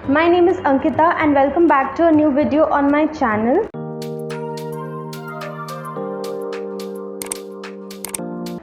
My name is Ankita and welcome back to a new video on my channel.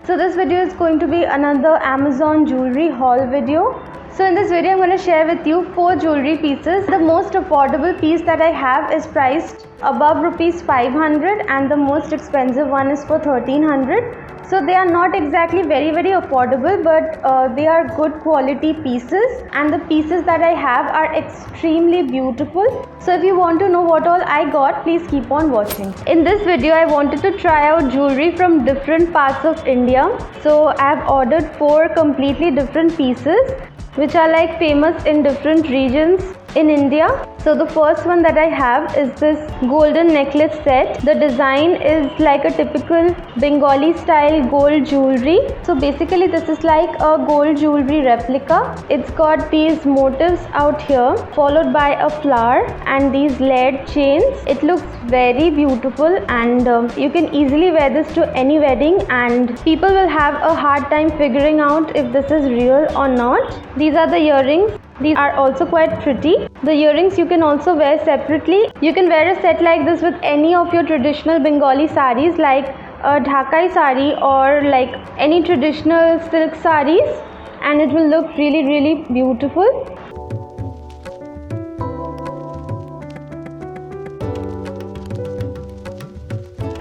So this video is going to be another Amazon jewelry haul video. So in this video I'm going to share with you 4 jewelry pieces. The most affordable piece that I have is priced above rupees 500 and the most expensive one is for 1300. So they are not exactly very affordable, but they are good quality pieces, and the pieces that I have are extremely beautiful. So if you want to know what all I got, please keep on watching. In this video I wanted to try out jewelry from different parts of India. So I have ordered 4 completely different pieces which are like famous in different regions in India. So the first one that I have is this golden necklace set. The design is like a typical Bengali style gold jewelry. So basically this is like a gold jewelry replica. It's got these motifs out here followed by a flower and these layered chains. It looks very beautiful, and you can easily wear this to any wedding and people will have a hard time figuring out if this is real or not. These are the earrings. These are also quite pretty. The earrings you can also wear separately. You can wear a set like this with any of your traditional Bengali saris like a Dhakai sari or like any traditional silk saris, and it will look really beautiful.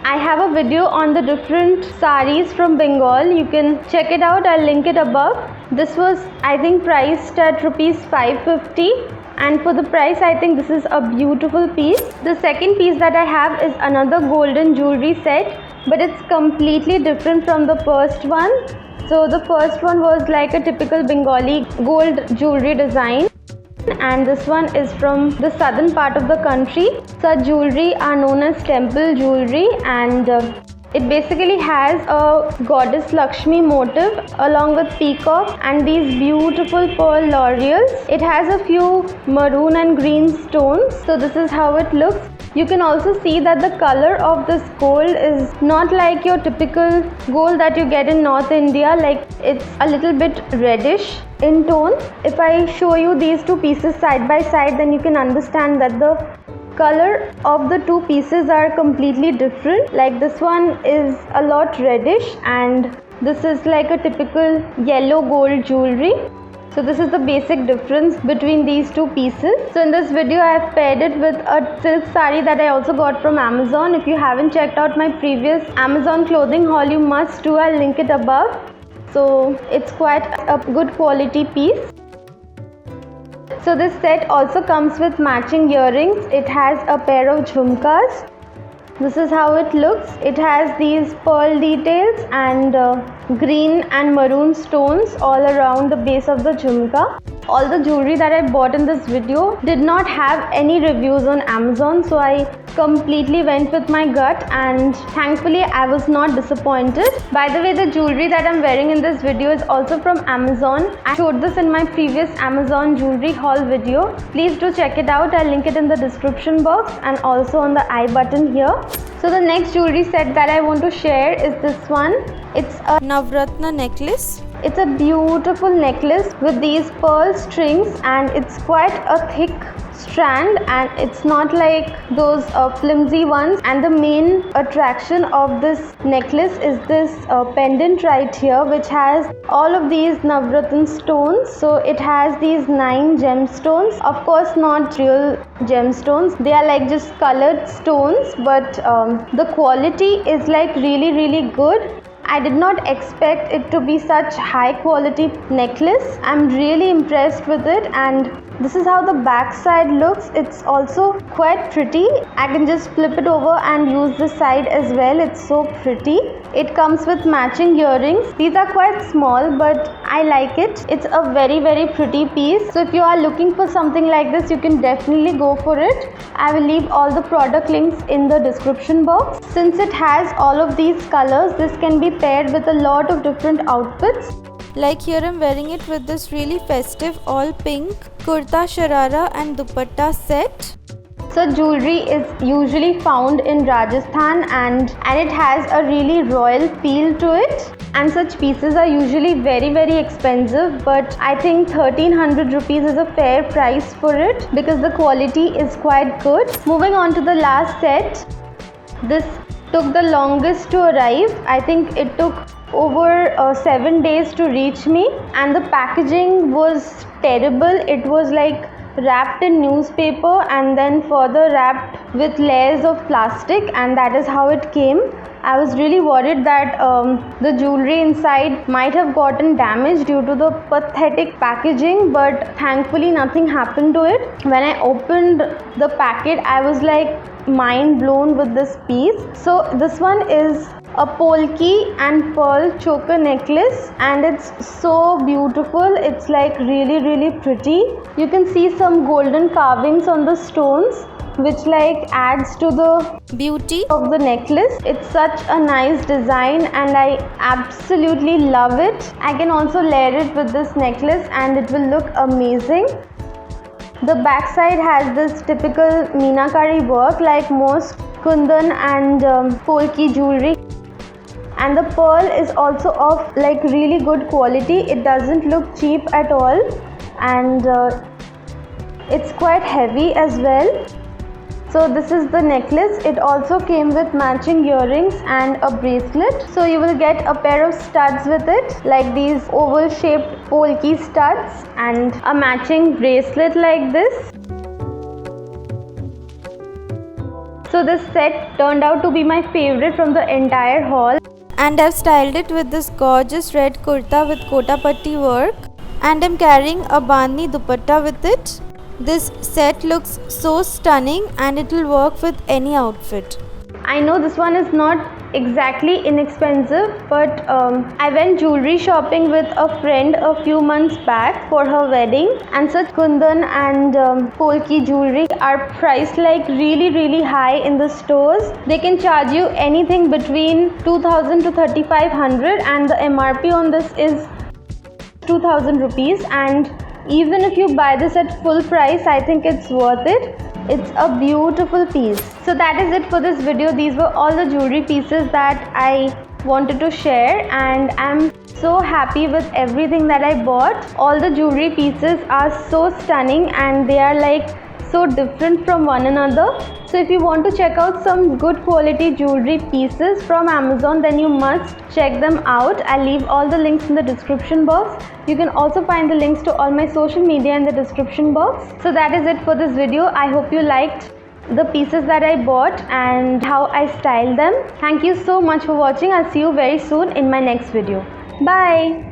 I have a video on the different saris from Bengal. You can check it out. I'll link it above. This was, I think, priced at rupees 550, and for the price I think this is a beautiful piece. The second piece that I have is another golden jewelry set, but it's completely different from the first one. So the first one was like a typical Bengali gold jewelry design, and this one is from the southern part of the country. Such jewelry are known as temple jewelry, and it basically has a goddess Lakshmi motif along with peacock and these beautiful pearl laurels. It has a few maroon and green stones. So this is how it looks. You can also see that the color of this gold is not like your typical gold that you get in North India. Like, it's a little bit reddish in tone. If I show you these 2 pieces side by side, then you can understand that the color of the 2 pieces are completely different. Like, this one is a lot reddish and this is like a typical yellow gold jewelry. So this is the basic difference between these 2 pieces. So in this video I have paired it with a silk sari that I also got from Amazon. If you haven't checked out my previous Amazon clothing haul, you must do. I'll link it above. So it's quite a good quality piece. So this set also comes with matching earrings. It has a pair of jhumkas. This is how it looks. It has these pearl details and green and maroon stones all around the base of the jhumka. All the jewelry that I bought in this video did not have any reviews on Amazon, so I completely went with my gut and thankfully I was not disappointed. By the way, the jewelry that I'm wearing in this video is also from Amazon. I showed this in my previous Amazon jewelry haul video. Please do check it out. I'll link it in the description box and also on the I button here. So the next jewelry set that I want to share is this one. It's a Navratna necklace. It's a beautiful necklace with these pearl strings, and it's quite a thick strand and it's not like those flimsy ones. And the main attraction of this necklace is this pendant right here, which has all of these Navratna stones. So it has these 9 gemstones. Of course not real gemstones, they are like just colored stones, but the quality is like really good. I did not expect it to be such high quality necklace. I'm really impressed with it, and this is how the back side looks. It's also quite pretty. I can just flip it over and use this side as well. It's so pretty. It comes with matching earrings. These are quite small, but I like it. It's a very pretty piece. So if you are looking for something like this, you can definitely go for it. I will leave all the product links in the description box. Since it has all of these colors, this can be paired with a lot of different outfits. Like here I'm wearing it with this really festive all pink kurta sharara and dupatta set. So jewelry is usually found in Rajasthan and it has a really royal feel to it. And such pieces are usually very expensive, but I think 1300 rupees is a fair price for it because the quality is quite good. Moving on to the last set. This took the longest to arrive. I think it took over 7 days to reach me, and the packaging was terrible. It was like wrapped in newspaper and then further wrapped with layers of plastic, and that is how it came. I was really worried that the jewelry inside might have gotten damaged due to the pathetic packaging, but thankfully nothing happened to it. When I opened the packet, I was like mind blown with this piece. So this one is a polki and pearl choker necklace, and it's so beautiful. It's like really pretty. You can see some golden carvings on the stones, which like adds to the beauty of the necklace. It's such a nice design and I absolutely love it. I can also layer it with this necklace and it will look amazing. The back side has this typical meenakari work like most kundan and polki jewelry, and the pearl is also of like really good quality. It doesn't look cheap at all, and it's quite heavy as well. So this is the necklace. It also came with matching earrings and a bracelet. So you will get a pair of studs with it, like these oval shaped polki studs, and a matching bracelet like this. So this set turned out to be my favorite from the entire haul. And I've styled it with this gorgeous red kurta with kota patti work, and I'm carrying a bandhni dupatta with it. This set looks so stunning and it will work with any outfit. I know this one is not exactly inexpensive, but I went jewelry shopping with a friend a few months back for her wedding, and such kundan and polki jewelry are priced like really high in the stores. They can charge you anything between 2000 to 3500, and the MRP on this is 2000 rupees, and even if you buy this at full price, I think it's worth it. It's a beautiful piece. So that is it for this video. These were all the jewelry pieces that I wanted to share, and I'm so happy with everything that I bought. All the jewelry pieces are so stunning and they are like so different from one another. So if you want to check out some good quality jewelry pieces from Amazon, then you must check them out. I'll leave all the links in the description box. You can also find the links to all my social media in the description box. So that is it for this video. I hope you liked the pieces that I bought and how I styled them. Thank you so much for watching. I'll see you very soon in my next video. Bye.